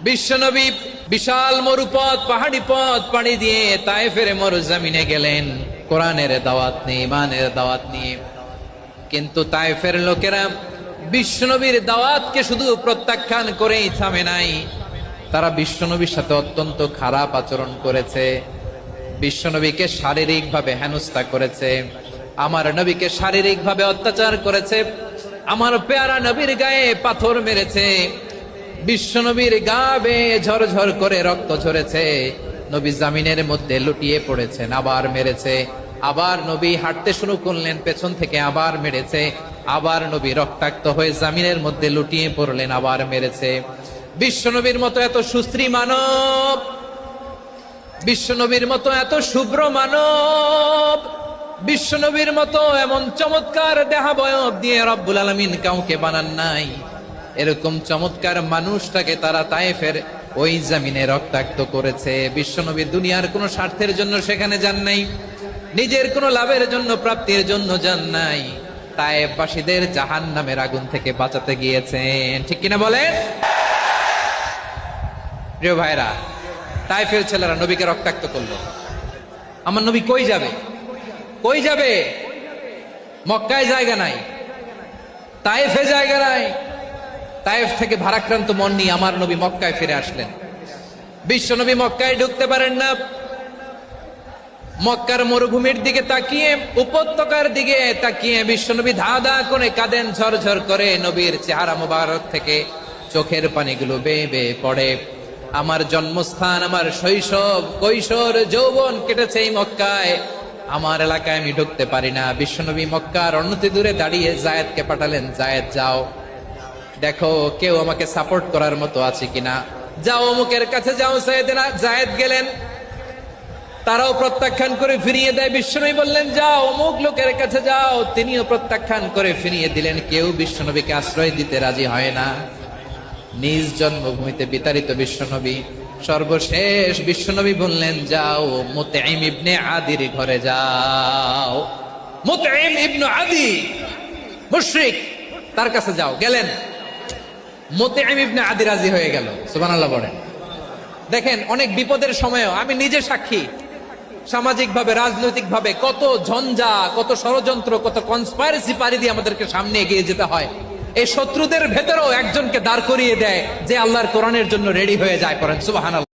বিশ্বনবী বিশাল মরুপথ পাহাড়ি পথ পাড়ি দিয়ে তায়েফের মরুজমিনে গেলেন কোরআনের দাওয়াত নিয়ে, ইমানের দাওয়াত নিয়ে। কিন্তু তায়েফের লোকেরা বিশ্বনবীর দাওয়াতকে শুধু প্রত্যাখ্যান করেই থামে নাই, তারা বিশ্বনবীর সাথে অত্যন্ত খারাপ আচরণ করেছে। বিশ্বনবীকে শারীরিকভাবে হেনস্থা করেছে, আমার নবীকে শারীরিকভাবে অত্যাচার করেছে, আমার পেয়ারা নবীর গায়ে পাথর মেরেছে, বিশ্বনবীর গা বেয়ে ঝরঝর করে রক্ত ঝরেছে, নবী জামিনের মধ্যে লুটিয়ে পড়েছেন, আবার মেরেছে, আবার নবী হাঁটতে শুরু করলেন, পেছন থেকে আবার মেরেছে, আবার নবী রক্তাক্ত হয়ে জামিনের মধ্যে লুটিয়ে পড়লেন, আবার মেরেছে। বিশ্বনবীর মতো এত সুশ্রী মানব, বিশ্বনবীর মতো এত শুভ্র মানব, বিশ্বনবীর মতো এমন চমৎকার দেহাবয়ব দিয়ে রব্বুল আলামিন কাউকে বানান নাই। এরকম চমৎকার মানুষটাকে তারা তায়েফের ওই জমিনে রক্তাক্ত করেছে। বিশ্বনবী দুনিয়ার কোনো স্বার্থের জন্য সেখানে যান নাই, নিজের কোনো লাভের জন্য, প্রাপ্তির জন্য যান নাই, তায়েফবাসীদের জাহান্নামের আগুন থেকে বাঁচাতে গিয়েছেন। ঠিক কিনা বলেন? প্রিয় ভাইরা, তায়েফের ছেলেরা নবীকে রক্তাক্ত করলো। আমার নবী কই যাবে? কই যাবে? মক্কায় জায়গা নাই, তায়েফে জায়গা নাই। তায়েফ থেকে ভারাক্রান্ত মন নিয়ে আমার নবী মক্কায় ফিরে আসলেন। বিশ্ব নবী মক্কায় ঢুকতে পারেন না। মক্কার মরুভূমির দিকে তাকিয়ে, উপত্যকার দিকে তাকিয়ে বিশ্বনবী ধা ধা করে কাঁদেন, ঝরঝর করে নবীর চেহারা মুবারক থেকে চোখের পানিগুলো বেয়ে বেয়ে পড়ে। আমার জন্মস্থান, আমার শৈশব, কৈশোর, যৌবন কেটেছে এই মক্কায়, আমার এলাকায় আমি ঢুকতে পারি না। বিশ্বনবী মক্কার অনতি দূরে দাঁড়িয়ে জায়েদকে পাঠালেন, জায়েদ যাও, দেখো কেউ আমাকে সাপোর্ট করার মতো আছে কিনা, যাও অমুকের কাছে যাও। জায়েদ গেলেন, তারাও প্রত্যাখ্যান করে ফিরিয়ে দেয়। বিশ্বনবী বললেন যাও অমুক লোকের কাছে যাও, তিনিও প্রত্যাখ্যান করে ফিরিয়ে দিলেন। কেউ বিশ্বনবীকে আশ্রয় দিতে রাজি হয় না। নিজ জন্মভূমিতে বিতাড়িত বিশ্বনবী, সর্বশেষ বিশ্বনবী বললেন যাও মুতঈম ইবনে আদির ঘরে যাও। মুতঈম ইবনে আদি মুশরিক, তার কাছে যাও। গেলেন, মুতঈম ইবনে আদি রাজি হয়ে গেল। সুবহানাল্লাহ বলেন। দেখেন, অনেক বিপদের সময়ও আমি নিজে সাক্ষী, সামাজিক ভাবে, রাজনৈতিক ভাবে কত ঝঞ্ঝা, কত ষড়যন্ত্র, কত কনস্পাইরেসি পাড়ি দিয়ে আমাদেরকে সামনে এগিয়ে যেতে হয়। এই শত্রুদের ভেতরেও একজনকে দাঁড় করিয়ে দেয় যে আল্লাহর কোরআনের জন্য রেডি হয়ে যায়। পড়েন সুবহানাল্লাহ।